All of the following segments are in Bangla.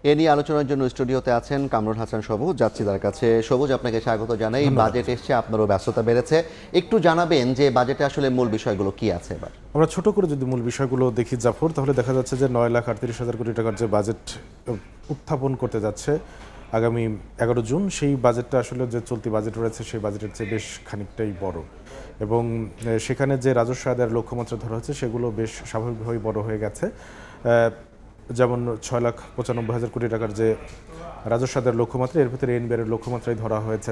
এ নিয়ে আলোচনার জন্য স্টুডিওতে আছেন কামরুল হাসান সবুজ। যাচ্ছি তার কাছে। সবুজ, আপনাকে স্বাগত জানাই। বাজেট এসছে, আপনারও ব্যস্ততা বেড়েছে, একটু জানাবেন যে বাজেটে আসলে মূল বিষয়গুলো কি আছে এবার? আমরা ছোট করে যদি মূল বিষয়গুলো দেখি জাফর, তাহলে দেখা যাচ্ছে যে 9,38,000 কোটি টাকার যে বাজেট উত্থাপন করতে যাচ্ছে আগামী 11 জুন, সেই বাজেটটা আসলে যে চলতি বাজেট রয়েছে সেই বাজেটের চেয়ে বেশ খানিকটাই বড়, এবং সেখানে যে রাজস্ব আদায়ের লক্ষ্যমাত্রা ধরা হচ্ছে সেগুলো বেশ স্বাভাবিকভাবেই বড় হয়ে গেছে। যেমন 6,95,000 কোটি টাকার যে রাজস্ব আদায়ের লক্ষ্যমাত্রা, এর ভিতরে এনবিআরের লক্ষ্যমাত্রায় ধরা হয়েছে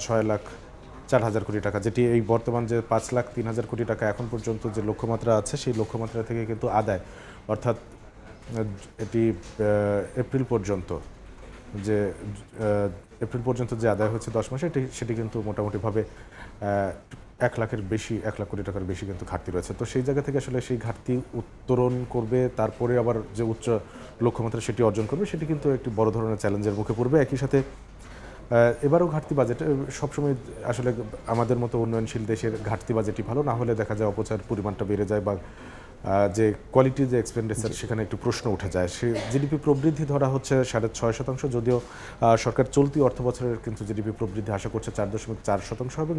6,04,000 কোটি টাকা, যেটি এই বর্তমান যে 5,03,000 কোটি টাকা এখন পর্যন্ত যে লক্ষ্যমাত্রা আছে সেই লক্ষ্যমাত্রা থেকে কিন্তু আদায়, অর্থাৎ এটি এপ্রিল পর্যন্ত যে যে আদায় হচ্ছে 10 মাসে, সেটি কিন্তু মোটামুটিভাবে 1 লাখ কোটি টাকার বেশি কিন্তু ঘাটতি রয়েছে। তো সেই জায়গা থেকে আসলে সেই ঘাটতি উত্তরণ করবে, তারপরে আবার যে উচ্চ লক্ষ্যমাত্রা সেটি অর্জন করবে, সেটি কিন্তু একটি বড় ধরনের চ্যালেঞ্জের মুখে পড়বে। একই সাথে এবারও ঘাটতি বাজেট সবসময় আসলে আমাদের মতো উন্নয়নশীল দেশের ঘাটতি বাজেটই ভালো, না হলে দেখা যায় অপচয়ের পরিমাণটা বেড়ে যায় বা যে কোয়ালিটি যে এক্সপেন্ডিচার সেখানে একটু প্রশ্ন উঠে যায়। সে জিডিপি প্রবৃদ্ধি ধরা হচ্ছে 6.5%, যদিও সরকার চলতি অর্থ বছরের কিন্তু জিডিপি প্রবৃদ্ধি আশা করছে 4.4% এবং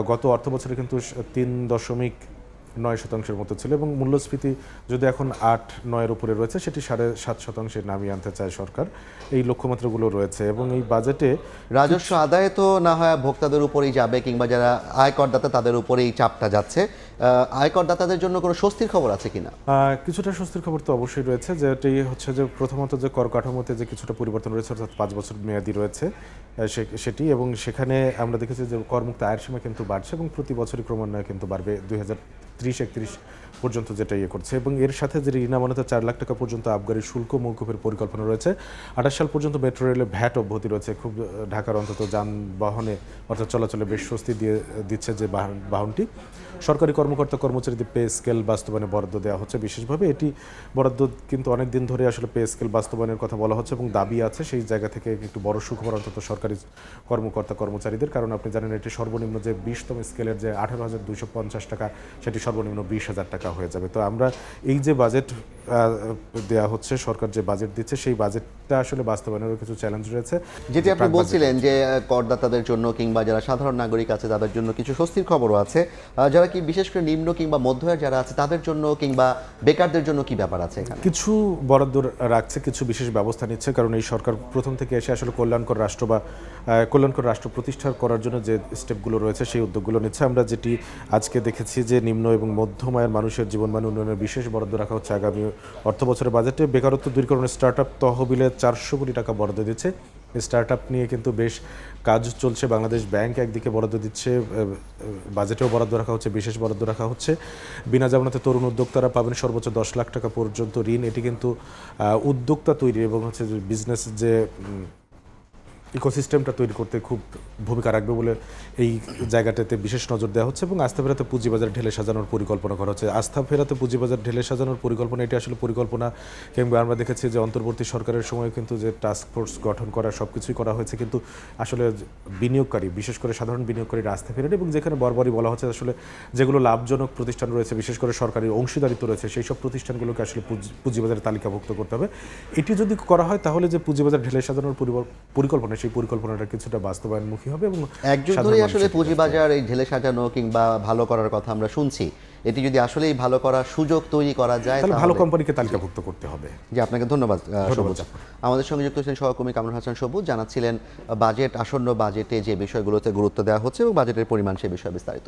গত অর্থ বছরে কিন্তু 3.9% মতো ছিল, এবং মূল্যস্ফীতি যদি এখন 8-9-এর উপরে রয়েছে সেটি 7.5% নামিয়ে আনতে চায় সরকার। এই লক্ষ্যমাত্রাগুলো রয়েছে, এবং এই বাজেটে রাজস্ব আদায় তো না হয় ভোক্তাদের উপরেই যাবে, কিংবা যারা আয়করদাতা তাদের উপরেই চাপটা যাচ্ছে। আয়করদাতাদের জন্য কোনো স্বস্তির খবর আছে কিনা? কিছুটা স্বস্তির খবর তো অবশ্যই রয়েছে, যেটি হচ্ছে যে প্রথমত যে কর কাঠামোতে যে কিছুটা পরিবর্তন রয়েছে, অর্থাৎ 5 বছর মেয়াদি রয়েছে সেটি, এবং সেখানে আমরা দেখেছি যে করমুক্ত আয়ের সীমা কিন্তু বাড়ছে এবং প্রতি বছরই ক্রমান্বয়ে কিন্তু বাড়বে 2030-31 পর্যন্ত, যেটা করছে। এবং এর সাথে যে ঋণ আমানতে 4 লাখ টাকা পর্যন্ত আবগারি শুল্ক মওকুফের পরিকল্পনা রয়েছে। 28 সাল পর্যন্ত মেট্রো রেলে ভ্যাট অব্যাহতি রয়েছে, খুব ঢাকার অন্তত যানবাহনে অর্থাৎ চলাচলে বেশ স্বস্তি দিচ্ছে যে বাহনটি। সরকারি কর্মকর্তা কর্মচারীদের পে স্কেল বাস্তবায়নে বরাদ্দ দেওয়া হচ্ছে বিশেষভাবে। এটি বরাদ্দ কিন্তু অনেক দিন ধরে আসলে পে স্কেল বাস্তবায়নের কথা বলা হচ্ছে এবং দাবি আছে, সেই জায়গা থেকে একটু বড় সুখবর অন্তত সরকারি কর্মকর্তা কর্মচারীদের, কারণ আপনি জানেন এটি সর্বনিম্ন যে 20তম স্কেলের যে 18,250 টাকা সেটি সর্বনিম্ন 20,000 টাকা হয়ে যাবে। তো আমরা এই যে বাজেট দেওয়া হচ্ছে, সরকার যে বাজেট দিচ্ছে সেই বাজেটটা আসলে বাস্তবায়নের কিছু চ্যালেঞ্জ রয়েছে, যেটি আপনি বলছিলেন যে করদাতাদের জন্য কিংবা যারা সাধারণ নাগরিক আছে তাদের জন্য কিছু স্বস্তির খবরও আছে। যারা কি বিশেষ করে নিম্ন কিংবা মধ্য আয়ের যারা আছে তাদের জন্য কিংবা বেকারদের জন্য কি ব্যাপার আছে এখানে? কিছু বরাদ্দ রাখছে, কিছু বিশেষ ব্যবস্থা নিচ্ছে, কারণ এই সরকার প্রথম থেকে এসে আসলে কল্যাণকর রাষ্ট্র প্রতিষ্ঠা করার জন্য যে স্টেপগুলো রয়েছে সেই উদ্যোগগুলো নিচ্ছে। আমরা যেটি আজকে দেখেছি যে নিম্ন এবং মধ্যম আয়ের মানুষের জীবনমান উন্নয়নের বিশেষ বরাদ্দ রাখা হচ্ছে আগামী অর্থ বছরের বাজেটে। বেকারত্ব দূরীকরণের স্টার্টআপ তহবিলে 400 কোটি টাকা বরাদ্দ দিচ্ছে। স্টার্টআপ নিয়ে কিন্তু বেশ কাজ চলছে। বাংলাদেশ ব্যাংক একদিকে বরাদ্দ দিচ্ছে, বাজেটেও বরাদ্দ রাখা হচ্ছে, বিশেষ বরাদ্দ রাখা হচ্ছে। বিনা জামানতে তরুণ উদ্যোক্তারা পাবেন সর্বোচ্চ 10 লাখ টাকা পর্যন্ত ঋণ। এটি কিন্তু উদ্যোক্তা তৈরি এবং হচ্ছে যে বিজনেস যে ইকোসিস্টেমটা তৈরি করতে খুব ভূমিকা রাখবে বলে এই জায়গাটাতে বিশেষ নজর দেওয়া হচ্ছে, এবং আস্থা ফেরাতে পুঁজিবাজার ঢেলে সাজানোর পরিকল্পনা করা হচ্ছে। আস্থা ফেরাতে পুঁজিবাজার ঢেলে সাজানোর পরিকল্পনা, এটি আসলে পরিকল্পনা, কিংবা আমরা দেখেছি যে অন্তর্বর্তী সরকারের সময় কিন্তু যে টাস্ক ফোর্স গঠন করা সব কিছুই করা হয়েছে, কিন্তু আসলে বিনিয়োগকারী, বিশেষ করে সাধারণ বিনিয়োগকারীরা আস্থা ফেরেন, এবং যেখানে বরাবরই বলা হচ্ছে আসলে যেগুলো লাভজনক প্রতিষ্ঠান রয়েছে, বিশেষ করে সরকারি অংশীদারিত্ব রয়েছে, সেই সব প্রতিষ্ঠানগুলোকে আসলে পুঁজিবাজারে তালিকাভুক্ত করতে হবে। এটি যদি করা হয় তাহলে যে পুঁজিবাজার ঢেলে সাজানোর পরিকল্পনা, সেই পরিকল্পনাটা কিছুটা বাস্তবায়নমুখী হবে। এবং একজন ধরেই আসলে পুঁজিবাজার এই ঢেলে সাজানো কিংবা ভালো করার কথা আমরা শুনছি, এটি যদি আসলেই ভালো করার সুযোগ তৈরি করা যায় তাহলে ভালো কোম্পানিকে তালিকাভুক্ত করতে হবে। জি, আপনাকে ধন্যবাদ সবুজ। আমাদের সঙ্গে যুক্ত ছিলেন সহকর্মী কামরুল হাসান সবুজ, জানাচ্ছিলেন আসন্ন বাজেটে যে বিষয়গুলোতে গুরুত্ব দেওয়া হচ্ছে এবং বাজেটের পরিমাণ সে বিষয়ে বিস্তারিত।